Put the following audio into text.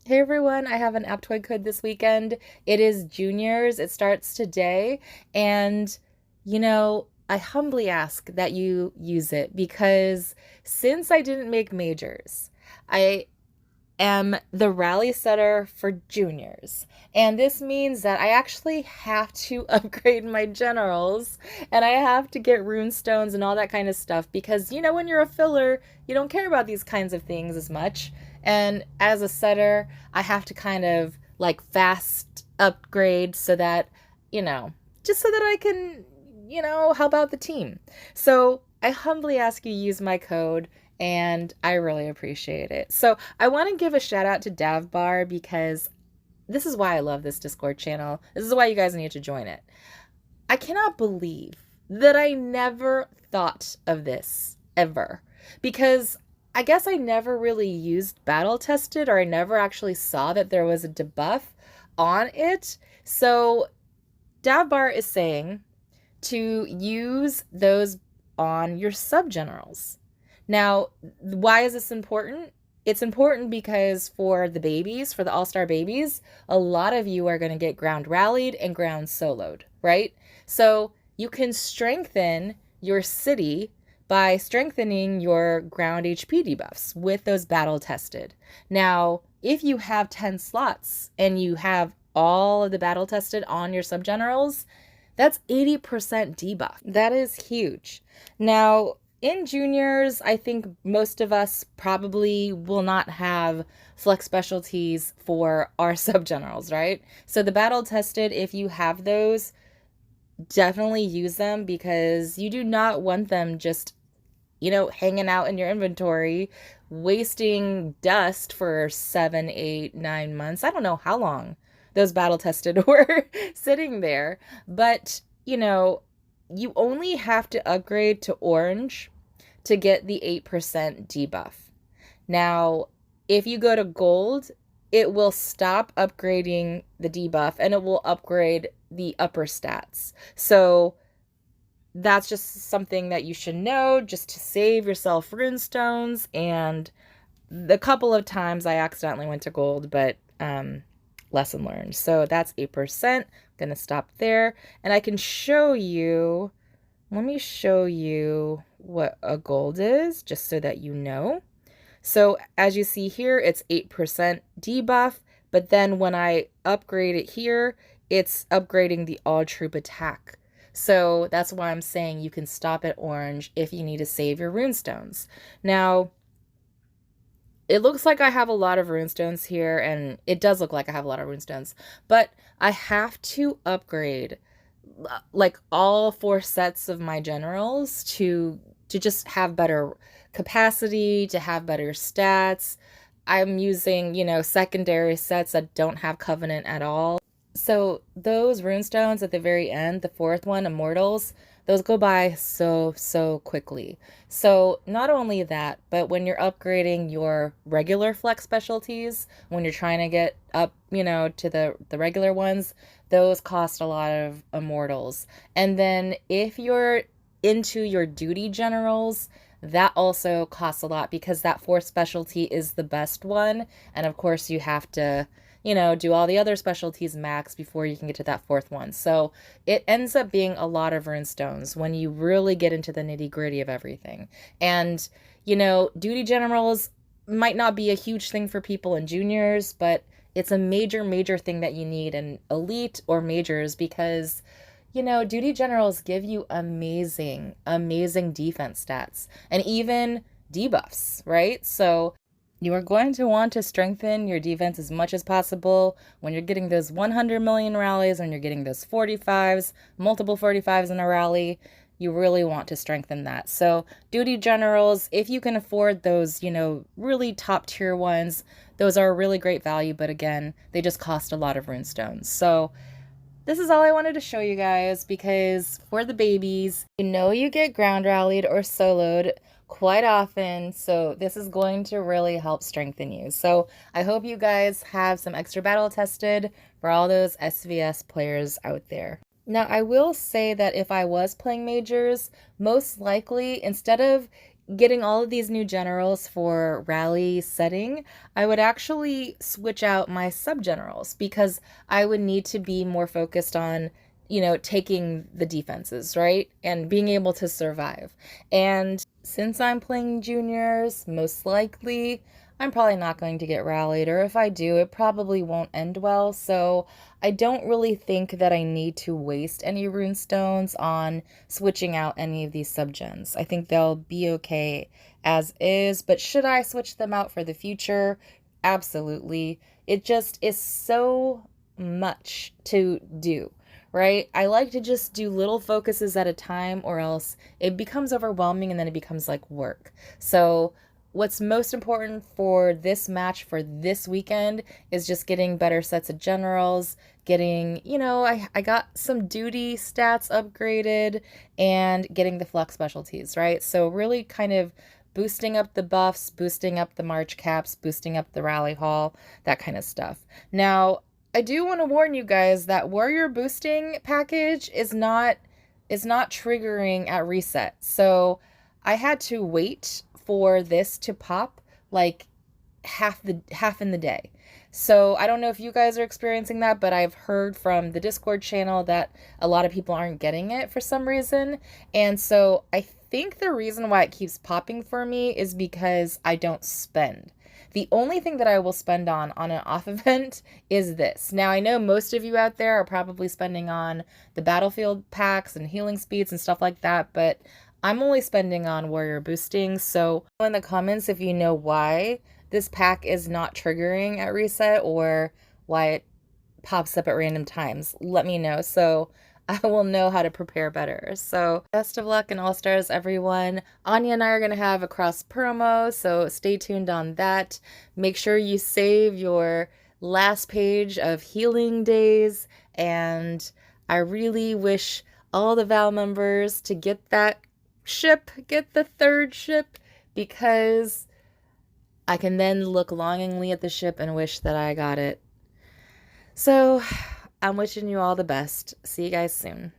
Hey everyone, I have an Aptoide code this weekend. It is juniors. It starts today. And, I humbly ask that you use it because since I didn't make majors, I am the rally setter for juniors. And this means that I actually have to upgrade my generals and I have to get rune stones and all that kind of stuff because, when you're a filler, you don't care about these kinds of things as much. And as a setter, I have to kind of like fast upgrade so that, just so that I can, help out the team. So I humbly ask you use my code and I really appreciate it. So I want to give a shout out to Davbar because this is why I love this Discord channel. This is why you guys need to join it. I cannot believe that I never thought of this ever because I guess I never really used battle tested or I never actually saw that there was a debuff on it. So Davbar is saying to use those on your sub generals. Now, why is this important? It's important because for the babies, for the all-star babies, a lot of you are going to get ground rallied and ground soloed, right? So you can strengthen your city by strengthening your ground HP debuffs with those battle tested. Now, if you have 10 slots and you have all of the battle tested on your sub generals, that's 80% debuff. That is huge. Now, in juniors, I think most of us probably will not have flex specialties for our sub generals, right? So the battle tested, if you have those, definitely use them because you do not want them just, hanging out in your inventory, wasting dust for 7, 8, 9 months. I don't know how long those battle tested were sitting there, but you only have to upgrade to orange to get the 8% debuff. Now, if you go to gold, it will stop upgrading the debuff and it will upgrade the upper stats. So that's just something that you should know just to save yourself runestones. And the couple of times I accidentally went to gold, but lesson learned. So that's 8%. I'm going to stop there. And I can show you, let me show you what a gold is, just so that you know. So as you see here, it's 8% debuff, but then when I upgrade it here, it's upgrading the all troop attack. So that's why I'm saying you can stop at orange if you need to save your runestones. Now, it looks like I have a lot of runestones here, and it does look like I have a lot of runestones, but I have to upgrade like all 4 sets of my generals to just have better capacity, to have better stats. I'm using, secondary sets that don't have Covenant at all. So those runestones at the very end, the 4th one, Immortals, those go by so quickly. So not only that, but when you're upgrading your regular flex specialties, when you're trying to get up, to the regular ones, those cost a lot of immortals. And then if you're into your duty generals, that also costs a lot because that 4th specialty is the best one. And of course you have to, do all the other specialties max before you can get to that 4th one. So it ends up being a lot of runestones when you really get into the nitty gritty of everything. And, duty generals might not be a huge thing for people in juniors, but it's a major thing that you need in elite or majors because, duty generals give you amazing defense stats and even debuffs, right? So you are going to want to strengthen your defense as much as possible when you're getting those 100 million rallies, when you're getting those 45s, multiple 45s in a rally. You really want to strengthen that. So duty generals, if you can afford those, really top tier ones, those are a really great value. But again, they just cost a lot of runestones. So this is all I wanted to show you guys because for the babies, you get ground rallied or soloed quite often, so this is going to really help strengthen you. So I hope you guys have some extra battle tested for all those SVS players out there. Now, I will say that if I was playing majors, most likely, instead of getting all of these new generals for rally setting, I would actually switch out my sub generals because I would need to be more focused on, taking the defenses, right? And being able to survive. And since I'm playing juniors, most likely I'm probably not going to get rallied, or if I do, it probably won't end well. So I don't really think that I need to waste any rune stones on switching out any of these subgens. I think they'll be okay as is, but should I switch them out for the future? Absolutely. It just is so much to do, right? I like to just do little focuses at a time, or else it becomes overwhelming and then it becomes like work. So what's most important for this match for this weekend is just getting better sets of generals, getting, I got some duty stats upgraded, and getting the flex specialties, right? So really kind of boosting up the buffs, boosting up the march caps, boosting up the rally hall, that kind of stuff. Now, I do want to warn you guys that warrior boosting package is not triggering at reset. So I had to wait for this to pop like half in the day. So I don't know if you guys are experiencing that, but I've heard from the Discord channel that a lot of people aren't getting it for some reason. And so I think the reason why it keeps popping for me is because I don't spend. The only thing that I will spend on an off event is this. Now, I know most of you out there are probably spending on the battlefield packs and healing speeds and stuff like that, but I'm only spending on warrior boosting. So in the comments if you know why this pack is not triggering at reset or why it pops up at random times, let me know so I will know how to prepare better. So best of luck and all stars, everyone. Anya and I are going to have a cross promo, so stay tuned on that. Make sure you save your last page of healing days, and I really wish all the Val members to get that ship, get the third ship, because I can then look longingly at the ship and wish that I got it. So I'm wishing you all the best. See you guys soon.